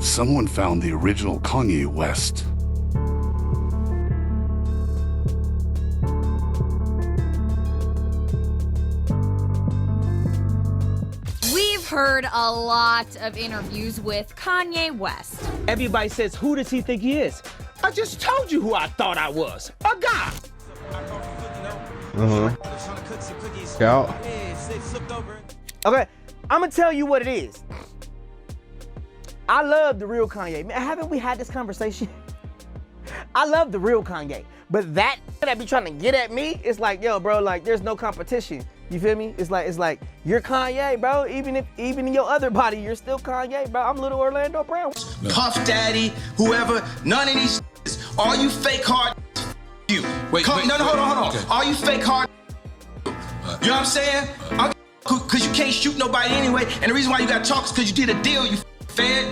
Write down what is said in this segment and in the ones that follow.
someone found the original Kanye West. We've heard a lot of interviews with Kanye West. Everybody says, who does he think he is? I just told you who I thought I was. A guy. Scout. Okay, I'm gonna tell you what it is. I love the real Kanye. Man, haven't we had this conversation? I love the real Kanye. But that be trying to get at me, it's like, yo, bro, like there's no competition. You feel me? It's like you're Kanye, bro. Even in your other body, you're still Kanye, bro. I'm little Orlando Brown. Puff Daddy, whoever, none of these all you fake hard you. Hold on. Okay. All you fake hard you know what I'm saying? Cause you can't shoot nobody anyway, and the reason why you gotta talk is cause you did a deal, you fed.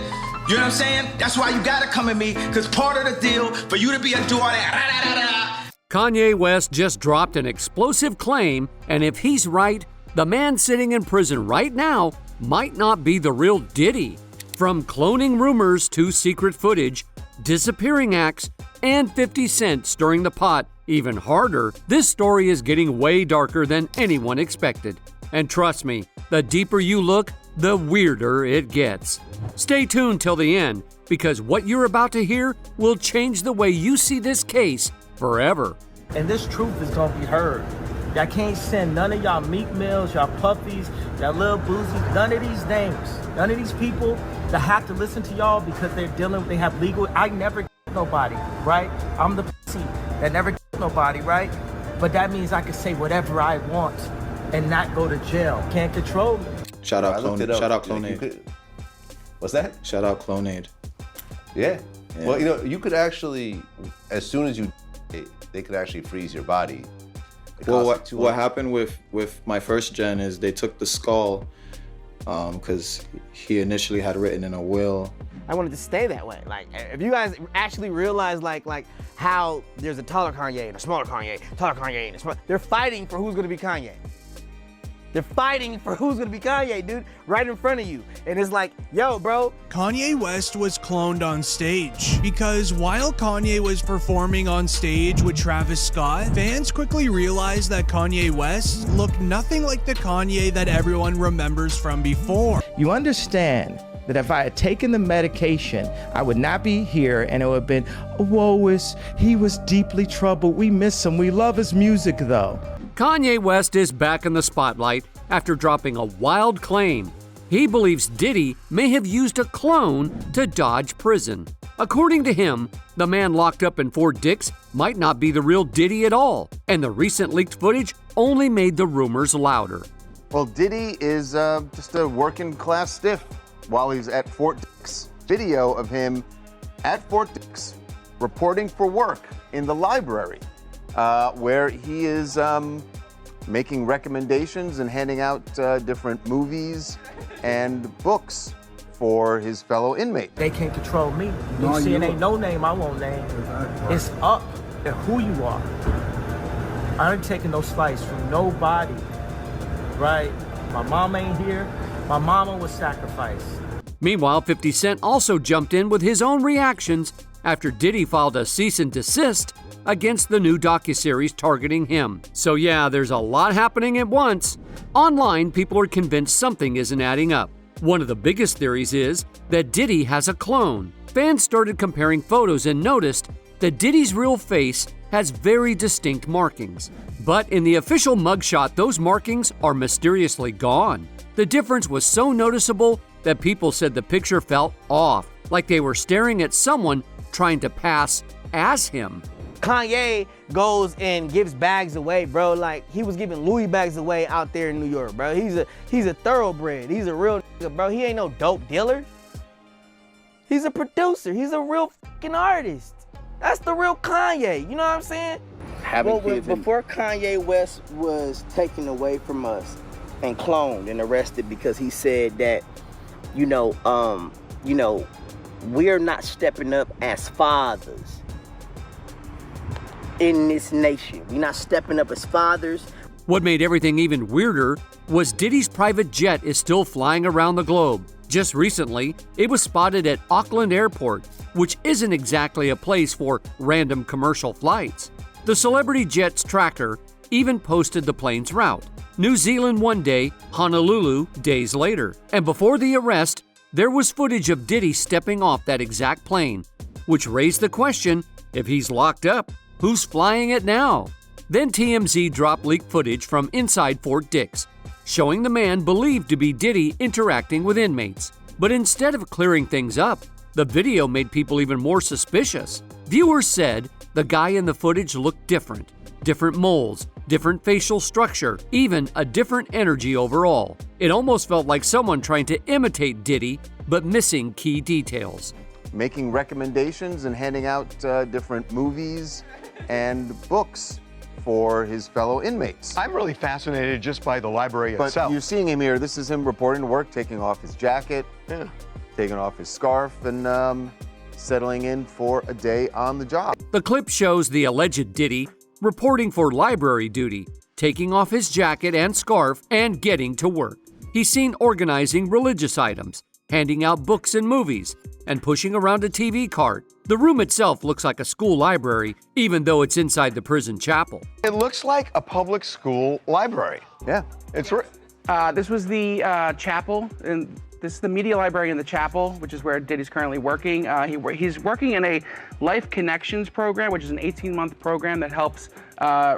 You know what I'm saying? That's why you gotta come at me, cause part of the deal for you to be able to do all that. Kanye West just dropped an explosive claim, and if he's right, the man sitting in prison right now might not be the real Diddy. From cloning rumors to secret footage, disappearing acts, and 50 Cent stirring the pot even harder, this story is getting way darker than anyone expected. And trust me, the deeper you look, the weirder it gets. Stay tuned till the end, because what you're about to hear will change the way you see this case forever. And this truth is gonna be heard. Y'all can't send none of y'all Meek Mills, y'all Puffies, y'all Lil Boozy, none of these names, none of these people that have to listen to y'all because they have legal. I never get nobody, right? I'm the pussy that never get nobody, right? But that means I can say whatever I want and not go to jail. Can't control me. Shout out CLONED. Shout out CLONED. What's that? Shout out CLONED. Yeah. Well, you know, you could actually, as soon as they could actually freeze your body. Well, what happened with my first gen is they took the skull because he initially had written in a will. I wanted to stay that way. Like, if you guys actually realize like how there's a taller Kanye and a smaller Kanye, taller Kanye and a smaller, they're fighting for who's gonna be Kanye. They're fighting for who's gonna be Kanye, dude, right in front of you. And it's like, yo, bro. Kanye West was cloned on stage because while Kanye was performing on stage with Travis Scott, fans quickly realized that Kanye West looked nothing like the Kanye that everyone remembers from before. You understand that if I had taken the medication, I would not be here, and it would have been, he was deeply troubled. We miss him. We love his music, though. Kanye West is back in the spotlight after dropping a wild claim. He believes Diddy may have used a clone to dodge prison. According to him, the man locked up in Fort Dix might not be the real Diddy at all, and the recent leaked footage only made the rumors louder. Well, Diddy is just a working class stiff while he's at Fort Dix. Video of him at Fort Dix reporting for work in the library, where he is making recommendations and handing out different movies and books for his fellow inmates. They can't control me. You see, it ain't no name I won't name. It's up to who you are. I ain't taking no slice from nobody, right? My mom ain't here. My mama was sacrificed. Meanwhile, 50 Cent also jumped in with his own reactions after Diddy filed a cease and desist against the new docuseries targeting him. So yeah, there's a lot happening at once. Online, people are convinced something isn't adding up. One of the biggest theories is that Diddy has a clone. Fans started comparing photos and noticed that Diddy's real face has very distinct markings. But in the official mugshot, those markings are mysteriously gone. The difference was so noticeable that people said the picture felt off, like they were staring at someone trying to pass as him. Kanye goes and gives bags away, bro. Like, he was giving Louis bags away out there in New York, bro. He's a thoroughbred. He's a real nigga, bro. He ain't no dope dealer. He's a producer. He's a real fucking artist. That's the real Kanye. You know what I'm saying? Before Kanye West was taken away from us and cloned and arrested because he said that, we're not stepping up as fathers in this nation. We're not stepping up as fathers. What made everything even weirder was Diddy's private jet is still flying around the globe. Just recently, it was spotted at Auckland Airport, which isn't exactly a place for random commercial flights. The celebrity jet's tracker even posted the plane's route: New Zealand one day, Honolulu days later. And before the arrest, there was footage of Diddy stepping off that exact plane, which raised the question, if he's locked up, who's flying it now? Then TMZ dropped leaked footage from inside Fort Dix, showing the man believed to be Diddy interacting with inmates. But instead of clearing things up, the video made people even more suspicious. Viewers said the guy in the footage looked different. Different moles, different facial structure, even a different energy overall. It almost felt like someone trying to imitate Diddy, but missing key details. Making recommendations and handing out different movies and books for his fellow inmates. I'm really fascinated just by the library itself. But you're seeing him here. This is him reporting to work, taking off his jacket, taking off his scarf, and settling in for a day on the job. The clip shows the alleged Diddy reporting for library duty, taking off his jacket and scarf, and getting to work. He's seen organizing religious items, handing out books and movies, and pushing around a TV cart. The room itself looks like a school library, even though it's inside the prison chapel. It looks like a public school library. Yeah. It's this was the chapel, and this is the media library in the chapel, which is where Diddy's currently working. He's working in a Life Connections program, which is an 18-month program that helps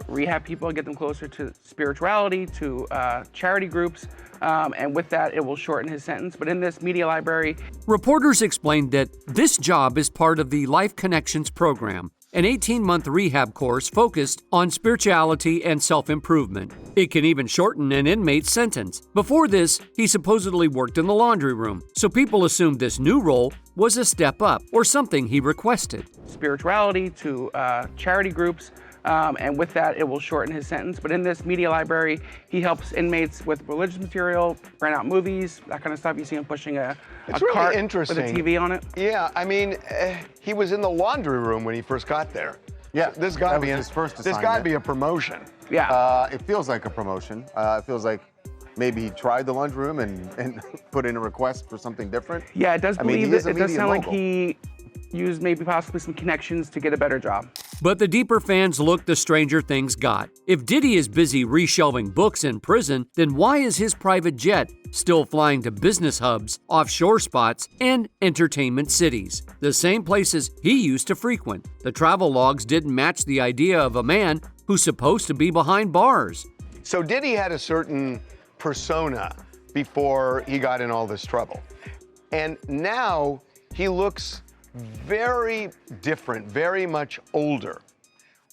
rehab people and get them closer to spirituality, to charity groups. And with that, it will shorten his sentence. But in this media library, reporters explained that this job is part of the Life Connections program, an 18-month rehab course focused on spirituality and self-improvement. It can even shorten an inmate's sentence. Before this, he supposedly worked in the laundry room, so people assumed this new role was a step up or something he requested. Spirituality, to charity groups. And with that, it will shorten his sentence. But in this media library, he helps inmates with religious material, rent out movies, that kind of stuff. You see him pushing a really cart interesting with a TV on it. Yeah, I mean, he was in the laundry room when he first got there. Yeah, this got to be his first This assignment. got to be a promotion. Yeah. It feels like a promotion. It feels like maybe he tried the lunchroom and put in a request for something different. Yeah, it does believe it does sound like mogul. he used maybe possibly some connections to get a better job. But the deeper fans look, the stranger things got. If Diddy is busy reshelving books in prison, then why is his private jet still flying to business hubs, offshore spots, and entertainment cities? The same places he used to frequent. The travel logs didn't match the idea of a man who's supposed to be behind bars. So Diddy had a certain persona before he got in all this trouble. And now he looks very different, very much older.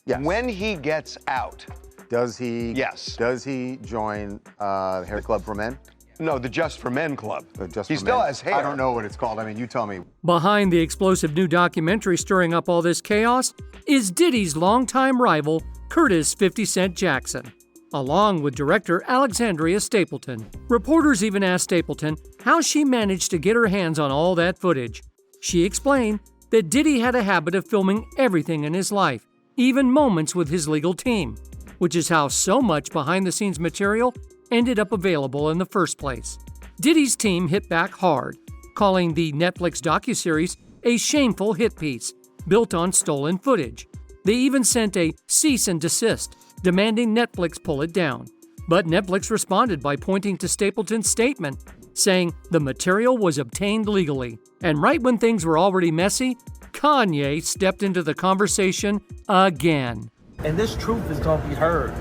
Yes. When he gets out. Does he? Yes. Does he join the Hair Club for Men? No, the Just for Men Club. Just he for still Men. has hair. I don't know what it's called. I mean, you tell me. Behind the explosive new documentary stirring up all this chaos is Diddy's longtime rival, Curtis 50 Cent Jackson, along with director Alexandria Stapleton. Reporters even asked Stapleton how she managed to get her hands on all that footage. She explained that Diddy had a habit of filming everything in his life, even moments with his legal team, which is how so much behind-the-scenes material ended up available in the first place. Diddy's team hit back hard, calling the Netflix docuseries a shameful hit piece built on stolen footage. They even sent a cease and desist, demanding Netflix pull it down. But Netflix responded by pointing to Stapleton's statement, saying the material was obtained legally. And right when things were already messy, Kanye stepped into the conversation again. And this truth is gonna be heard.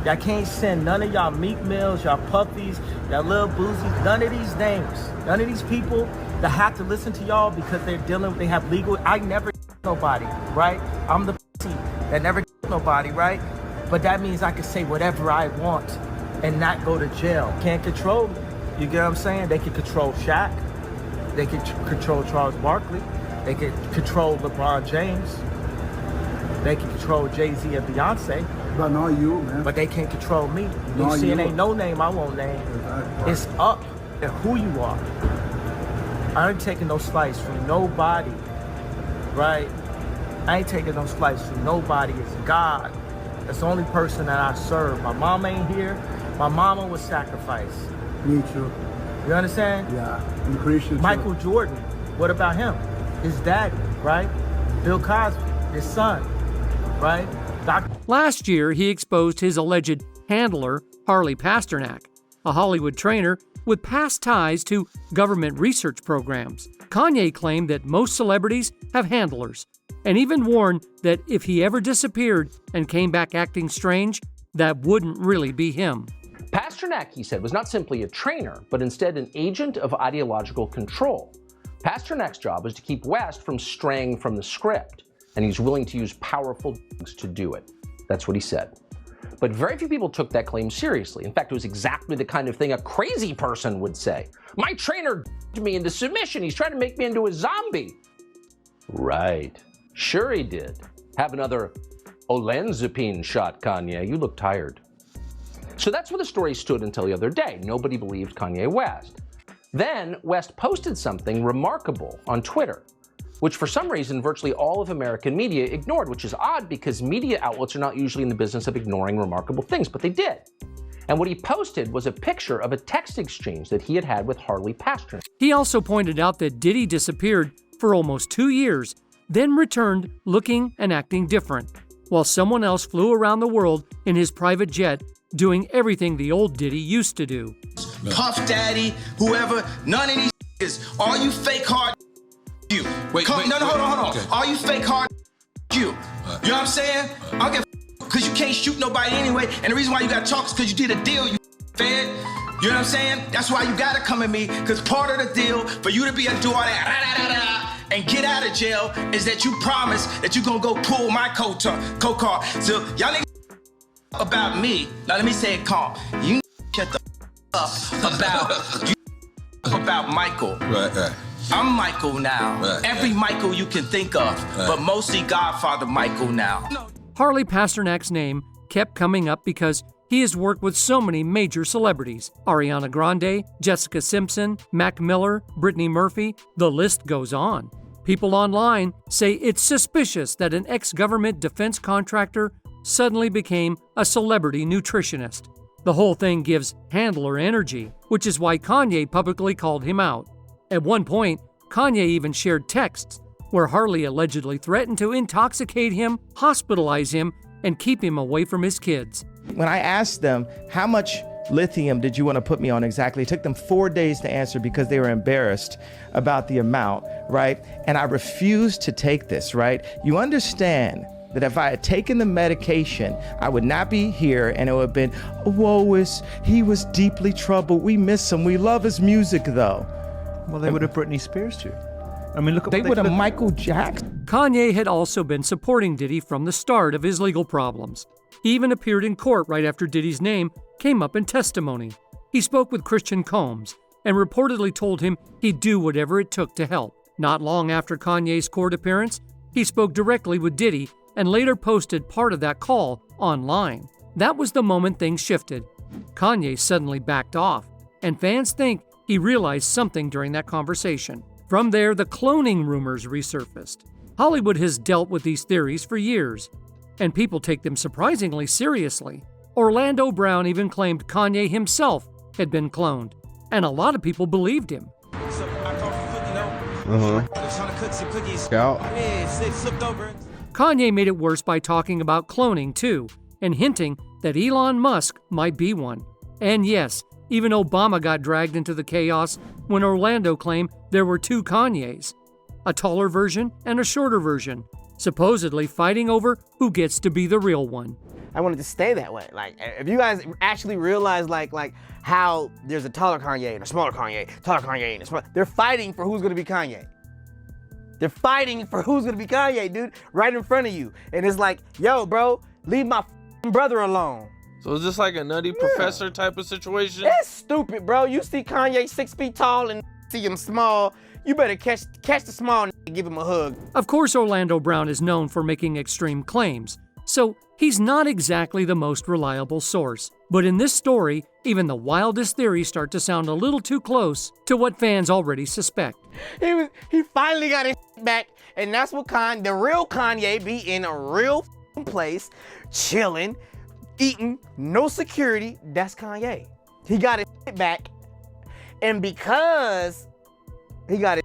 Y'all can't send none of y'all Meek Mills, y'all Puffies, y'all Lil Boozy, none of these names, none of these people that have to listen to y'all because they're dealing with, they have legal, I never nobody, right? I'm the pussy that never nobody, right? But that means I can say whatever I want and not go to jail. Can't control me. You get what I'm saying? They can control Shaq. They can control Charles Barkley. They can control LeBron James. They can control Jay-Z and Beyonce. But not you, man. But they can't control me. Not You see, it you. ain't no name I won't name. Exactly. It's up to who you are. I ain't taking no slice from nobody, right? I ain't taking no slice from nobody. It's God. That's the only person that I serve. My mom ain't here. My mama was sacrificed. Me too. You understand? Yeah. in the creation of Michael Jordan, what about him? His daddy, right? Bill Cosby, his son, right? Last year, he exposed his alleged handler, Harley Pasternak, a Hollywood trainer with past ties to government research programs. Kanye claimed that most celebrities have handlers, and even warned that if he ever disappeared and came back acting strange, that wouldn't really be him. Pasternak, he said, was not simply a trainer, but instead an agent of ideological control. Pasternak's job was to keep West from straying from the script, and he's willing to use powerful drugs to do it. That's what he said. But very few people took that claim seriously. In fact, it was exactly the kind of thing a crazy person would say. My trainer d***ed me into submission. He's trying to make me into a zombie. Right. Sure he did. Have another olanzapine shot, Kanye. You look tired. So that's where the story stood until the other day. Nobody believed Kanye West. Then West posted something remarkable on Twitter, which for some reason virtually all of American media ignored, which is odd because media outlets are not usually in the business of ignoring remarkable things, but they did. And what he posted was a picture of a text exchange that he had had with Harley Pasternak. He also pointed out that Diddy disappeared for almost 2 years, then returned looking and acting different, while someone else flew around the world in his private jet doing everything the old Diddy used to do. Puff Daddy, whoever, none of these all you fake hard you. Hold on. Okay. All you fake hard you. You know what I'm saying? I don't give because you can't shoot nobody anyway, and the reason why you gotta talk is because you did a deal, you fed. You know what I'm saying? That's why you gotta come at me, because part of the deal for you to be able to do all that and get out of jail is that you promise that you're gonna go pull my coat car. So y'all niggas about me. Now let me say it calm. You shut the up about Michael. Right. I'm Michael now. Every Michael you can think of, but mostly Godfather Michael now. Harley Pasternak's name kept coming up because he has worked with so many major celebrities: Ariana Grande, Jessica Simpson, Mac Miller, Brittany Murphy, the list goes on. People online say it's suspicious that an ex-government defense contractor suddenly became a celebrity nutritionist. The whole thing gives handler energy, which is why Kanye publicly called him out. At one point, Kanye even shared texts where Harley allegedly threatened to intoxicate him, hospitalize him, and keep him away from his kids. When I asked them, how much lithium did you want to put me on exactly? It took them 4 days to answer because they were embarrassed about the amount, right? And I refused to take this, right? You understand that if I had taken the medication, I would not be here, and it would have been, he was deeply troubled. We miss him. We love his music, though. Well, they would have Britney Spears too. I mean, look at they would have Michael Jackson. Kanye had also been supporting Diddy from the start of his legal problems. He even appeared in court right after Diddy's name came up in testimony. He spoke with Christian Combs and reportedly told him he'd do whatever it took to help. Not long after Kanye's court appearance, he spoke directly with Diddy and later posted part of that call online. That was the moment things shifted. Kanye suddenly backed off, and fans think he realized something during that conversation. From there, the cloning rumors resurfaced. Hollywood has dealt with these theories for years, and people take them surprisingly seriously. Orlando Brown even claimed Kanye himself had been cloned, and a lot of people believed him. Kanye made it worse by talking about cloning too, and hinting that Elon Musk might be one. And yes, even Obama got dragged into the chaos when Orlando claimed there were 2 Kanyes, a taller version and a shorter version, supposedly fighting over who gets to be the real one. I wanted to stay that way. Like, if you guys actually realize like how there's a taller Kanye and a smaller Kanye, taller Kanye and a smaller, they're fighting for who's gonna be Kanye. They're fighting for who's gonna be Kanye, dude, right in front of you. And it's like, yo, bro, leave my brother alone. So is this like a nutty professor type of situation? That's stupid, bro. You see Kanye 6 feet tall and see him small, you better catch the small and give him a hug. Of course, Orlando Brown is known for making extreme claims, so he's not exactly the most reliable source. But in this story, even the wildest theories start to sound a little too close to what fans already suspect. He finally got his back, and that's what the real Kanye be in a real place, chilling, eating, no security. That's Kanye. He got his back, and because he got it.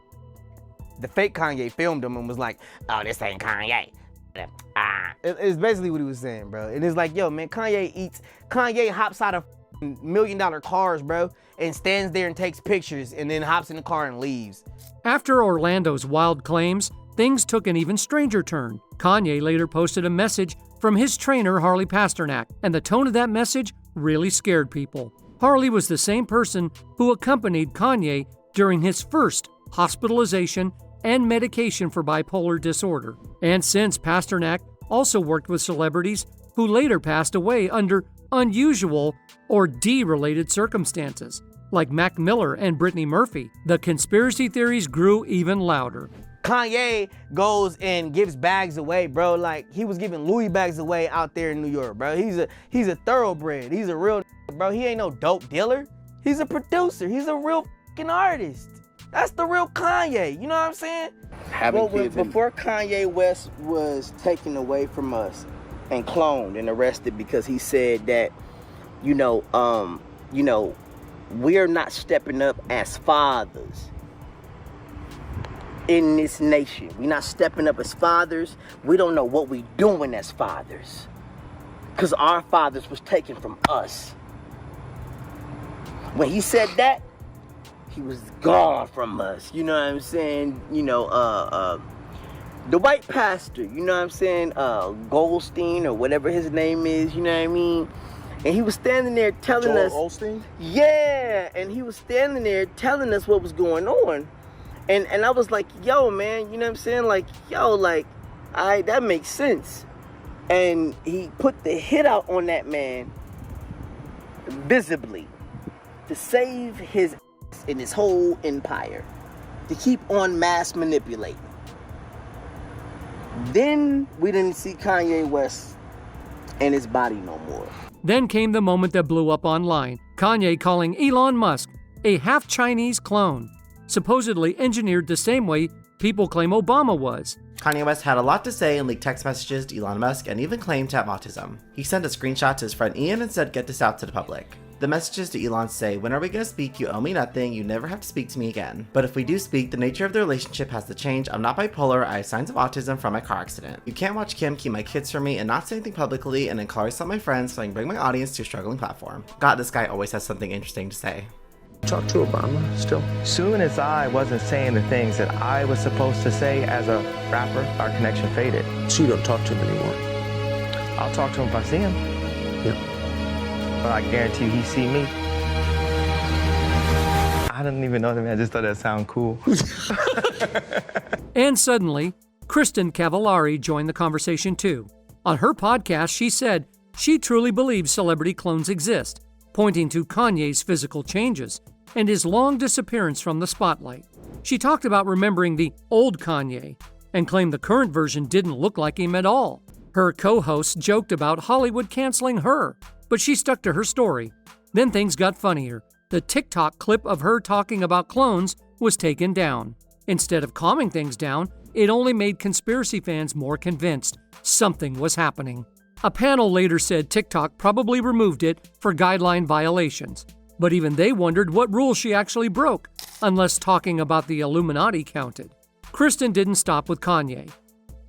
The fake Kanye filmed him and was like, "Oh, this ain't Kanye." It's basically what he was saying, bro. And it's like, yo, man, Kanye hops out of $1 million cars, bro, and stands there and takes pictures and then hops in the car and leaves. After Orlando's wild claims, things took an even stranger turn. Kanye later posted a message from his trainer, Harley Pasternak, and the tone of that message really scared people. Harley was the same person who accompanied Kanye during his first hospitalization and medication for bipolar disorder. And since Pasternak also worked with celebrities who later passed away under unusual or D-related circumstances, like Mac Miller and Brittany Murphy, the conspiracy theories grew even louder. Kanye goes and gives bags away, bro. Like, he was giving Louis bags away out there in New York, bro. He's a thoroughbred. He's a real bro. He ain't no dope dealer. He's a producer. He's a real fucking artist. That's the real Kanye. You know what I'm saying? Before Kanye West was taken away from us and cloned and arrested because he said that, we're not stepping up as fathers in this nation. We're not stepping up as fathers. We don't know what we're doing as fathers because our fathers was taken from us. When he said that, he was gone from us. You know what I'm saying? The white pastor, you know what I'm saying? Goldstein or whatever his name is, you know what I mean? And he was standing there telling us. Joel Osteen? Yeah, and he was standing there telling us what was going on. And I was like, yo, man, you know what I'm saying? Like, yo, like, that makes sense. And he put the hit out on that man visibly to save his in his whole empire, to keep on mass manipulating. Then we didn't see Kanye West and his body no more. Then came the moment that blew up online. Kanye calling Elon Musk a half-Chinese clone, supposedly engineered the same way people claim Obama was. Kanye West had a lot to say and leaked text messages to Elon Musk and even claimed to have autism. He sent a screenshot to his friend Ian and said, "Get this out to the public." The messages to Elon say, "When are we gonna speak? You owe me nothing. You never have to speak to me again. But if we do speak, the nature of the relationship has to change. I'm not bipolar. I have signs of autism from my car accident. You can't watch Kim keep my kids from me and not say anything publicly and then call yourself my friend so I can bring my audience to a struggling platform." God, this guy always has something interesting to say. Talk to Obama still. Soon as I wasn't saying the things that I was supposed to say as a rapper, our connection faded. So you don't talk to him anymore? I'll talk to him if I see him. Yeah. But I guarantee you he see me. I didn't even know that, man. I just thought that sounded cool. And suddenly, Kristen Cavallari joined the conversation too. On her podcast, she said she truly believes celebrity clones exist, pointing to Kanye's physical changes and his long disappearance from the spotlight. She talked about remembering the old Kanye and claimed the current version didn't look like him at all. Her co-host joked about Hollywood canceling her, but she stuck to her story. Then things got funnier. The TikTok clip of her talking about clones was taken down. Instead of calming things down, it only made conspiracy fans more convinced something was happening. A panel later said TikTok probably removed it for guideline violations, but even they wondered what rules she actually broke, unless talking about the Illuminati counted. Kristen didn't stop with Kanye.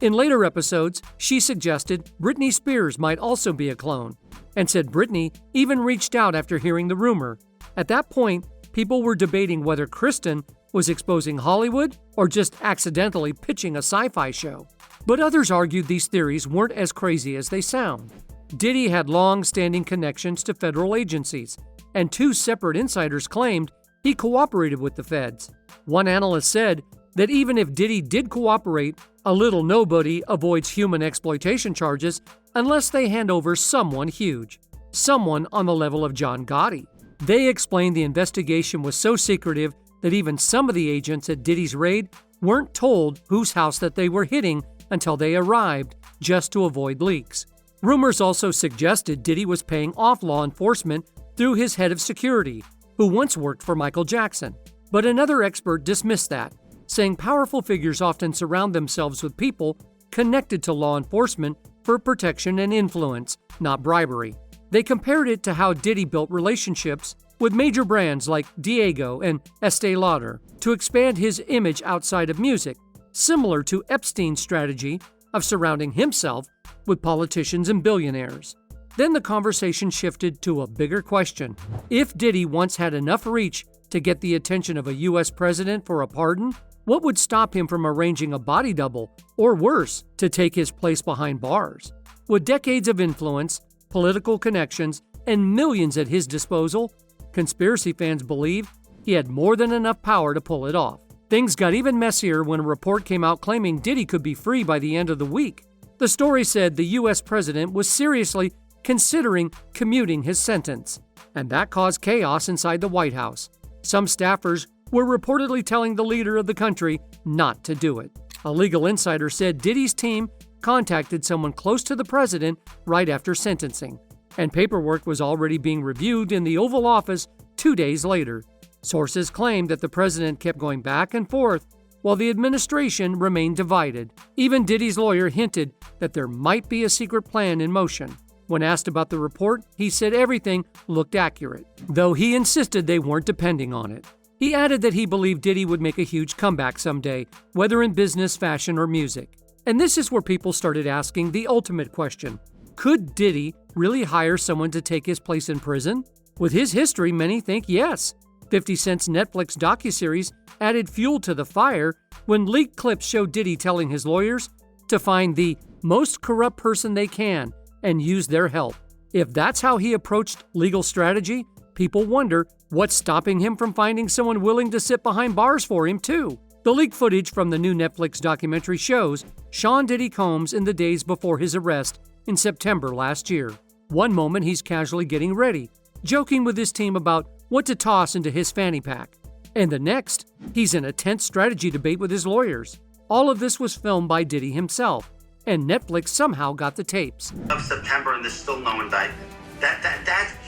In later episodes, she suggested Britney Spears might also be a clone, and said Britney even reached out after hearing the rumor. At that point, people were debating whether Kristen was exposing Hollywood or just accidentally pitching a sci-fi show. But others argued these theories weren't as crazy as they sound. Diddy had long-standing connections to federal agencies, and two separate insiders claimed he cooperated with the feds. One analyst said that even if Diddy did cooperate, a little nobody avoids human exploitation charges unless they hand over someone huge, someone on the level of John Gotti. They explained the investigation was so secretive that even some of the agents at Diddy's raid weren't told whose house that they were hitting until they arrived, just to avoid leaks. Rumors also suggested Diddy was paying off law enforcement through his head of security, who once worked for Michael Jackson. But another expert dismissed that, saying powerful figures often surround themselves with people connected to law enforcement for protection and influence, not bribery. They compared it to how Diddy built relationships with major brands like Diego and Estee Lauder to expand his image outside of music, similar to Epstein's strategy of surrounding himself with politicians and billionaires. Then the conversation shifted to a bigger question. If Diddy once had enough reach to get the attention of a U.S. president for a pardon, what would stop him from arranging a body double, or worse, to take his place behind bars? With decades of influence, political connections, and millions at his disposal, conspiracy fans believe he had more than enough power to pull it off. Things got even messier when a report came out claiming Diddy could be free by the end of the week. The story said the U.S. president was seriously considering commuting his sentence, and that caused chaos inside the White House. Some staffers were reportedly telling the leader of the country not to do it. A legal insider said Diddy's team contacted someone close to the president right after sentencing, and paperwork was already being reviewed in the Oval Office 2 days later. Sources claimed that the president kept going back and forth while the administration remained divided. Even Diddy's lawyer hinted that there might be a secret plan in motion. When asked about the report, he said everything looked accurate, though he insisted they weren't depending on it. He added that he believed Diddy would make a huge comeback someday, whether in business, fashion, or music. And this is where people started asking the ultimate question. Could Diddy really hire someone to take his place in prison? With his history, many think yes. 50 Cent's Netflix docuseries added fuel to the fire when leaked clips showed Diddy telling his lawyers to find the most corrupt person they can and use their help. If that's how he approached legal strategy, people wonder what's stopping him from finding someone willing to sit behind bars for him, too. The leaked footage from the new Netflix documentary shows Sean Diddy Combs in the days before his arrest in September last year. One moment he's casually getting ready, joking with his team about what to toss into his fanny pack. And the next, he's in a tense strategy debate with his lawyers. All of this was filmed by Diddy himself, and Netflix somehow got the tapes. Of September, and there's still no indictment.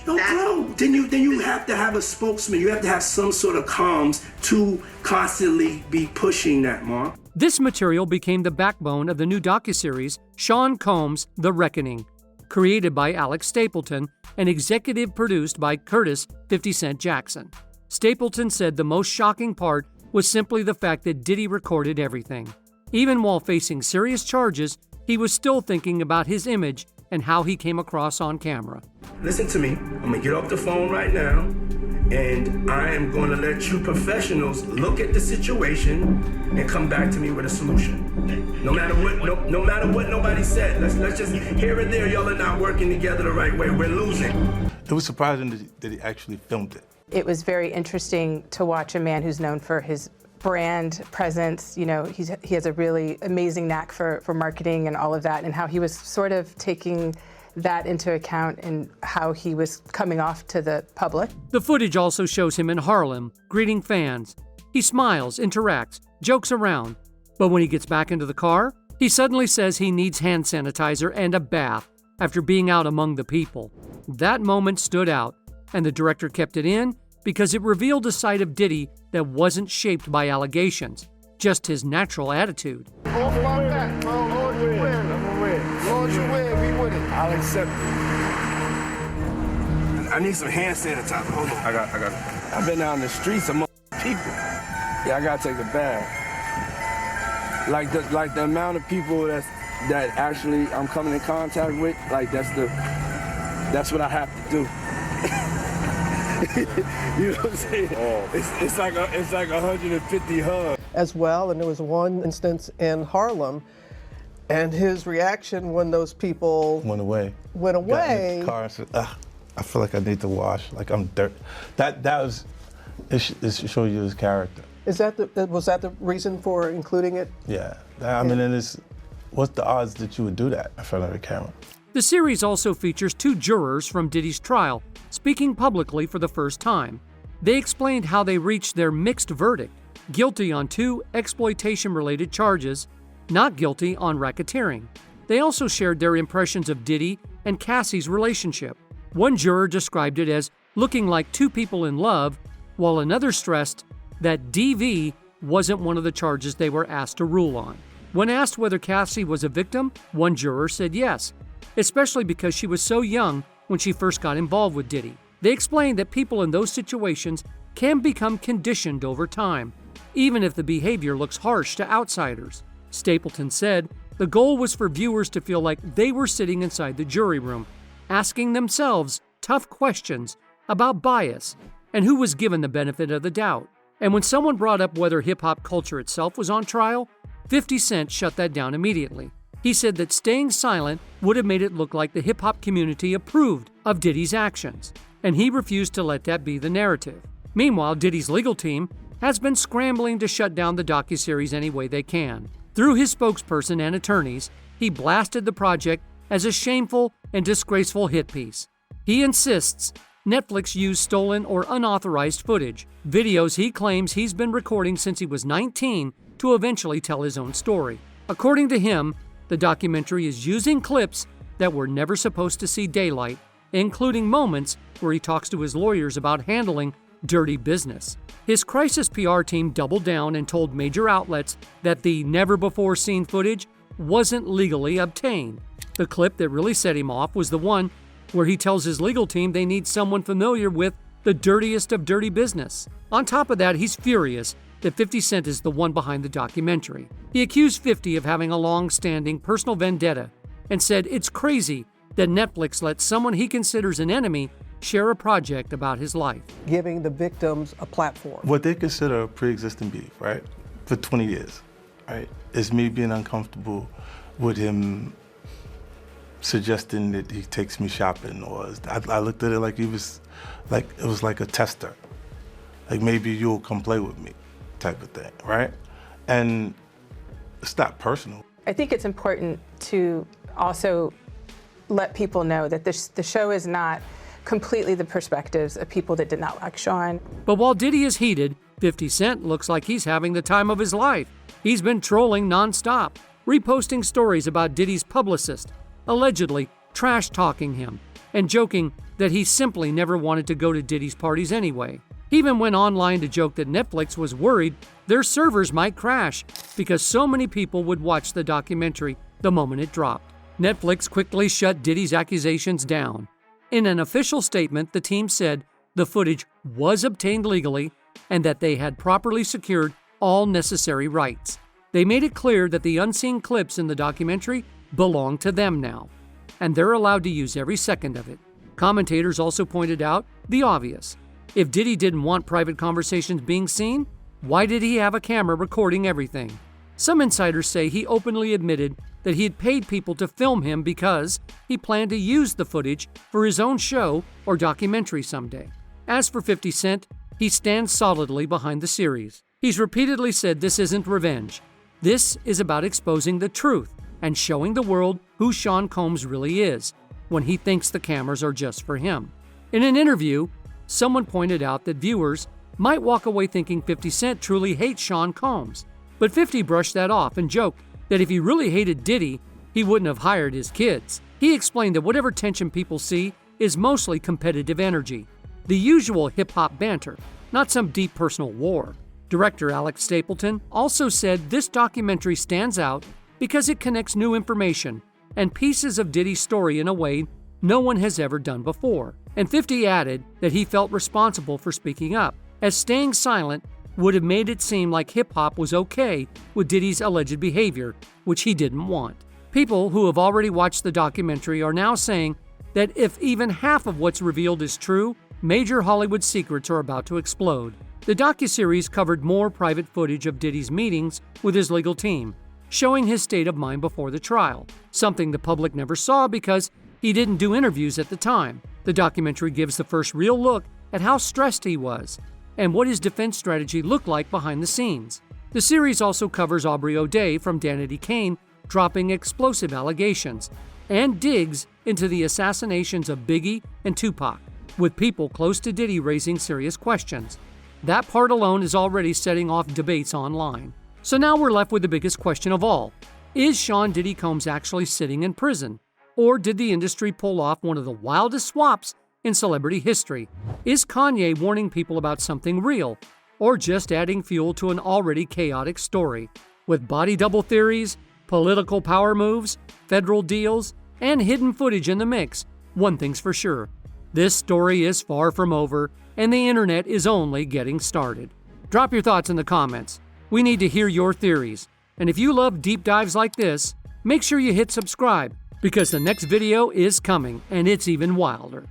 No, bro. Then you have to have a spokesman. You have to have some sort of comms to constantly be pushing that, Mark. This material became the backbone of the new docuseries Sean Combs: The Reckoning, created by Alex Stapleton and executive produced by Curtis 50 Cent Jackson. Stapleton said the most shocking part was simply the fact that Diddy recorded everything. Even while facing serious charges, he was still thinking about his image and how he came across on camera. Listen to me. I'm going to get off the phone right now, and I am going to let you professionals look at the situation and come back to me with a solution. No matter what nobody said. Let's just here and there, y'all are not working together the right way. We're losing. It was surprising that he actually filmed it. It was very interesting to watch a man who's known for his brand presence. You know, he has a really amazing knack for marketing and all of that, and how he was sort of taking that into account and how he was coming off to the public. The footage also shows him in Harlem, greeting fans. He smiles, interacts, jokes around. But when he gets back into the car, he suddenly says he needs hand sanitizer and a bath after being out among the people. That moment stood out, and the director kept it in because it revealed a side of Diddy that wasn't shaped by allegations, just his natural attitude. Off my back, bro. Lord, you win. Lord, you win. Be with it. I'll accept it. I need some hand sanitizer. Hold on. I got it. I've been out in the streets among people. Yeah, I gotta take a bath. Like the amount of people that actually I'm coming in contact with, like that's what I have to do. You know what I'm saying? Oh. It's like 150 hugs. As well, and there was one instance in Harlem, and his reaction when those people went away. Got in the car and said, I feel like I need to wash, like I'm dirt. That was, it shows you his character. Was that the reason for including it? Yeah, I mean, what's the odds that you would do that in front of the camera? The series also features 2 jurors from Diddy's trial, speaking publicly for the first time. They explained how they reached their mixed verdict, guilty on 2 exploitation-related charges, not guilty on racketeering. They also shared their impressions of Diddy and Cassie's relationship. One juror described it as looking like 2 people in love, while another stressed that DV wasn't one of the charges they were asked to rule on. When asked whether Cassie was a victim, one juror said yes, especially because she was so young when she first got involved with Diddy. They explained that people in those situations can become conditioned over time, even if the behavior looks harsh to outsiders. Stapleton said the goal was for viewers to feel like they were sitting inside the jury room, asking themselves tough questions about bias and who was given the benefit of the doubt. And when someone brought up whether hip-hop culture itself was on trial, 50 Cent shut that down immediately. He said that staying silent would have made it look like the hip-hop community approved of Diddy's actions, and he refused to let that be the narrative. Meanwhile, Diddy's legal team has been scrambling to shut down the docuseries any way they can. Through his spokesperson and attorneys, he blasted the project as a shameful and disgraceful hit piece. He insists Netflix used stolen or unauthorized footage, videos he claims he's been recording since he was 19 to eventually tell his own story. According to him, the documentary is using clips that were never supposed to see daylight, including moments where he talks to his lawyers about handling dirty business. His crisis PR team doubled down and told major outlets that the never-before-seen footage wasn't legally obtained. The clip that really set him off was the one where he tells his legal team they need someone familiar with the dirtiest of dirty business. On top of that, he's furious that 50 Cent is the one behind the documentary. He accused 50 of having a long-standing personal vendetta and said it's crazy that Netflix lets someone he considers an enemy share a project about his life. Giving the victims a platform. What they consider a pre-existing beef, right, for 20 years, right, is me being uncomfortable with him suggesting that he takes me shopping, or I looked at it like it was like a tester, like maybe you'll come play with me, type of thing, right? And it's not personal. I think it's important to also let people know that the show is not completely the perspectives of people that did not like Sean. But while Diddy is heated, 50 Cent looks like he's having the time of his life. He's been trolling nonstop, reposting stories about Diddy's publicist, allegedly trash-talking him, and joking that he simply never wanted to go to Diddy's parties anyway. He even went online to joke that Netflix was worried their servers might crash because so many people would watch the documentary the moment it dropped. Netflix quickly shut Diddy's accusations down. In an official statement, the team said the footage was obtained legally and that they had properly secured all necessary rights. They made it clear that the unseen clips in the documentary belong to them now, and they're allowed to use every second of it. Commentators also pointed out the obvious. If Diddy didn't want private conversations being seen, why did he have a camera recording everything? Some insiders say he openly admitted that he had paid people to film him because he planned to use the footage for his own show or documentary someday. As for 50 Cent, he stands solidly behind the series. He's repeatedly said this isn't revenge. This is about exposing the truth and showing the world who Sean Combs really is when he thinks the cameras are just for him. In an interview, someone pointed out that viewers might walk away thinking 50 Cent truly hates Sean Combs. But 50 brushed that off and joked that if he really hated Diddy, he wouldn't have hired his kids. He explained that whatever tension people see is mostly competitive energy, the usual hip-hop banter, not some deep personal war. Director Alex Stapleton also said this documentary stands out because it connects new information and pieces of Diddy's story in a way no one has ever done before. And 50 added that he felt responsible for speaking up, as staying silent would have made it seem like hip-hop was okay with Diddy's alleged behavior, which he didn't want. People who have already watched the documentary are now saying that if even half of what's revealed is true, major Hollywood secrets are about to explode. The docuseries covered more private footage of Diddy's meetings with his legal team, showing his state of mind before the trial, something the public never saw because he didn't do interviews at the time. The documentary gives the first real look at how stressed he was and what his defense strategy looked like behind the scenes. The series also covers Aubrey O'Day from Danity Kane dropping explosive allegations and digs into the assassinations of Biggie and Tupac, with people close to Diddy raising serious questions. That part alone is already setting off debates online. So now we're left with the biggest question of all. Is Sean Diddy Combs actually sitting in prison? Or did the industry pull off one of the wildest swaps in celebrity history? Is Kanye warning people about something real, or just adding fuel to an already chaotic story? With body double theories, political power moves, federal deals, and hidden footage in the mix, one thing's for sure. This story is far from over, and the internet is only getting started. Drop your thoughts in the comments. We need to hear your theories. And if you love deep dives like this, make sure you hit subscribe, because the next video is coming, and it's even wilder.